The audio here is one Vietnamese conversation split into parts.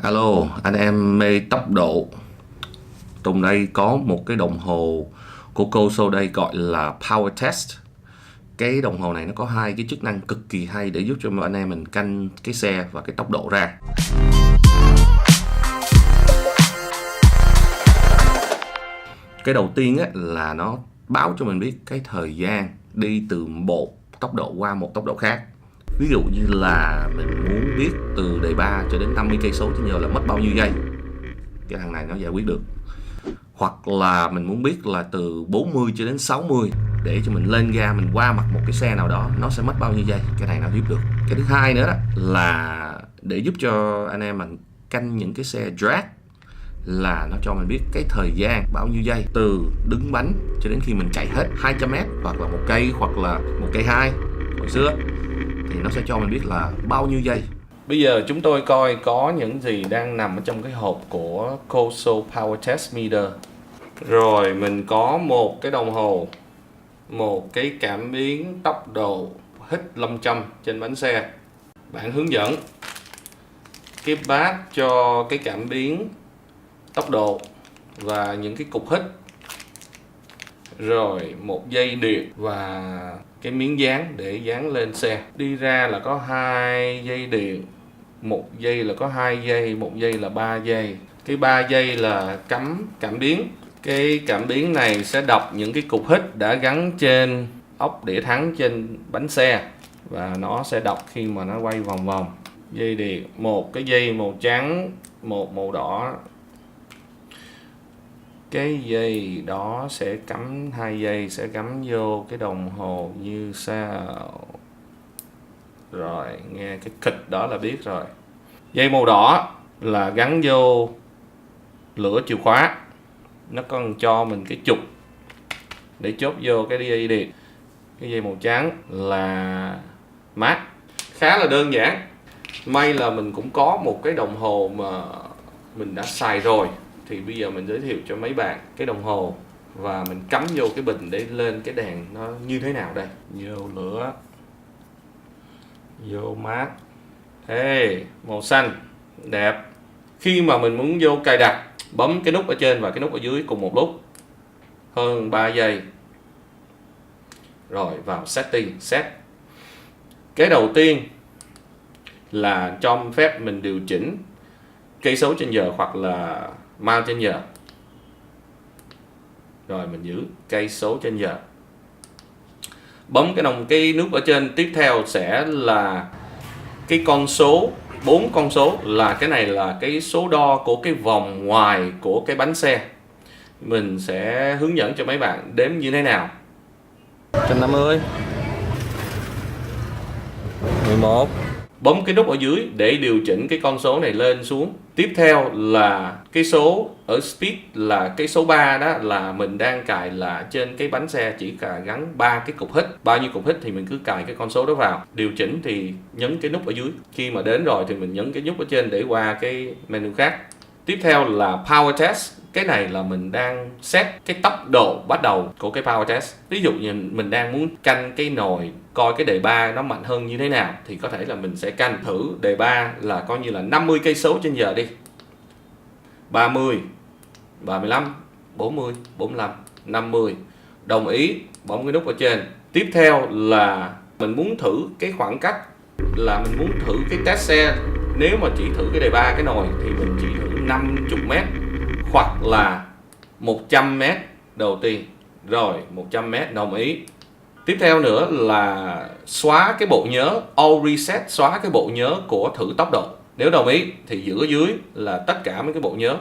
Alo, anh em mê tốc độ. Tùng đây có một cái đồng hồ của Coso đây gọi là Power Test. Cái đồng hồ này nó có hai cái chức năng cực kỳ hay để giúp cho anh em mình canh cái xe và cái tốc độ ra. Cái đầu tiên á, là nó báo cho mình biết cái thời gian đi từ một tốc độ qua một tốc độ khác. Ví dụ như là mình muốn biết từ đề 3 cho đến 50 cây số trên giờ là mất bao nhiêu giây, cái thằng này nó giải quyết được. Hoặc là mình muốn biết là từ 40 cho đến 60 để cho mình lên ga mình qua mặt một cái xe nào đó nó sẽ mất bao nhiêu giây, cái này nó giúp được. Cái thứ hai nữa đó là để giúp cho anh em mình canh những cái xe drag, là nó cho mình biết cái thời gian bao nhiêu giây từ đứng bánh cho đến khi mình chạy hết 200m hoặc là 1 cây hoặc là 1 cây 2 hồi xưa, thì nó sẽ cho mình biết là bao nhiêu giây. Bây giờ chúng tôi coi có những gì đang nằm ở trong cái hộp của Coso Power Test Meter. Rồi mình có một cái đồng hồ, một cái cảm biến tốc độ hít 500 trên bánh xe, bản hướng dẫn, cái bát cho cái cảm biến tốc độ và những cái cục hít, rồi một dây điện và cái miếng dán để dán lên xe. Đi ra là có 2 dây điện, 1 dây là có 2 giây, 1 giây là 3 giây. Cái 3 giây là cắm cảm biến. Cái cảm biến này sẽ đọc những cái cục hít đã gắn trên ốc đĩa thắng trên bánh xe, và nó sẽ đọc khi mà nó quay vòng vòng. Dây điện, một cái dây màu trắng, một màu đỏ. Cái dây đó sẽ cắm, 2 dây sẽ cắm vô cái đồng hồ như sau. Rồi, nghe cái kịch đó là biết rồi. Dây màu đỏ là gắn vô lửa chìa khóa, nó còn cho mình cái trục để chốt vô cái dây điện. Cái dây màu trắng là mát. Khá là đơn giản. May là mình cũng có một cái đồng hồ mà mình đã xài rồi, thì bây giờ mình giới thiệu cho mấy bạn cái đồng hồ và mình cắm vô cái bình để lên cái đèn nó như thế nào đây. Vô lửa, vô mát. Hey, màu xanh đẹp. Khi mà mình muốn vô cài đặt, bấm cái nút ở trên và cái nút ở dưới cùng một lúc, hơn 3 giây. Rồi vào setting, set. Cái đầu tiên là cho phép mình điều chỉnh cây số trên giờ hoặc là mile trên giờ. Rồi mình giữ cây số trên giờ. Bấm cái nút ở trên, tiếp theo sẽ là cái con số, 4 con số, là cái này là cái số đo của cái vòng ngoài của cái bánh xe. Mình sẽ hướng dẫn cho mấy bạn đếm như thế nào. 150, 11. Bấm cái nút ở dưới để điều chỉnh cái con số này lên xuống. Tiếp theo là cái số ở speed, là cái số 3 đó, là mình đang cài là trên cái bánh xe chỉ cần gắn 3 cái cục hít. Bao nhiêu cục hít thì mình cứ cài cái con số đó vào. Điều chỉnh thì nhấn cái nút ở dưới. Khi mà đến rồi thì mình nhấn cái nút ở trên để qua cái menu khác. Tiếp theo là Power Test. Cái này là mình đang set cái tốc độ bắt đầu của cái Power Test. Ví dụ như mình đang muốn canh cái nồi, coi cái đề 3 nó mạnh hơn như thế nào, thì có thể là mình sẽ canh thử đề 3 là coi như là 50 cây số trên giờ đi. 30, 35, 40, 45, 50. Đồng ý, bấm cái nút ở trên. Tiếp theo là mình muốn thử cái khoảng cách, là mình muốn thử cái test xe. Nếu mà chỉ thử cái đề 3 cái nồi thì mình chỉ thử 50m hoặc là 100m đầu tiên. Rồi 100m, đồng ý. Tiếp theo nữa là xóa cái bộ nhớ, all reset, xóa cái bộ nhớ của thử tốc độ. Nếu đồng ý thì giữ ở dưới là tất cả mấy cái bộ nhớ.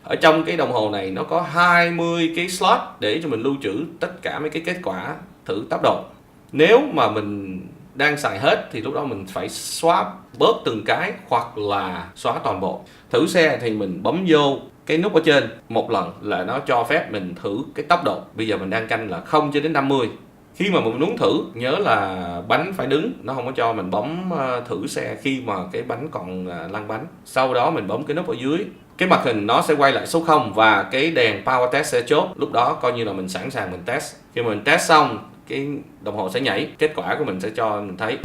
Ở trong cái đồng hồ này nó có 20 cái slot để cho mình lưu trữ tất cả mấy cái kết quả thử tốc độ. Nếu mà mình đang xài hết thì lúc đó mình phải xóa bớt từng cái hoặc là xóa toàn bộ. Thử xe thì mình bấm vô cái nút ở trên một lần là nó cho phép mình thử cái tốc độ. Bây giờ mình đang canh là 0 cho đến 50. Khi mà mình muốn thử, nhớ là bánh phải đứng, nó không có cho mình bấm thử xe khi mà cái bánh còn lăn bánh. Sau đó mình bấm cái nút ở dưới, cái màn hình nó sẽ quay lại số 0 và cái đèn Power Test sẽ chốt. Lúc đó coi như là mình sẵn sàng mình test. Khi mình test xong, cái đồng hồ sẽ nhảy, kết quả của mình sẽ cho mình thấy.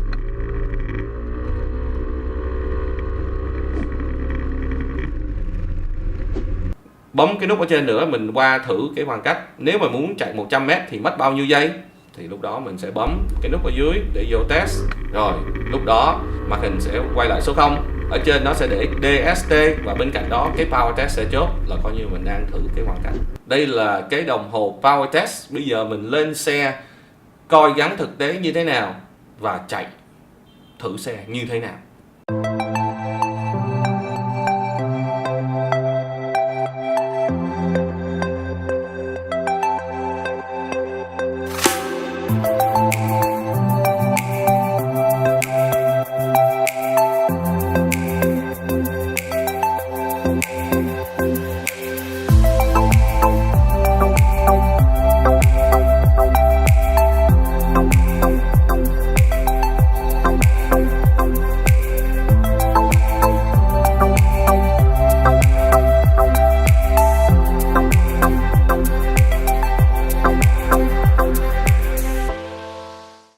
bấm cái nút ở trên nữa, mình qua thử cái khoảng cách. Nếu mà muốn chạy 100m thì mất bao nhiêu giây, thì lúc đó mình sẽ bấm cái nút ở dưới để vô test. Rồi lúc đó màn hình sẽ quay lại số 0, ở trên nó sẽ để DST, và bên cạnh đó cái power test sẽ chốt là coi như mình đang thử cái khoảng cách. Đây là cái đồng hồ power test. Bây giờ mình lên xe coi gắn thực tế như thế nào và chạy thử xe như thế nào.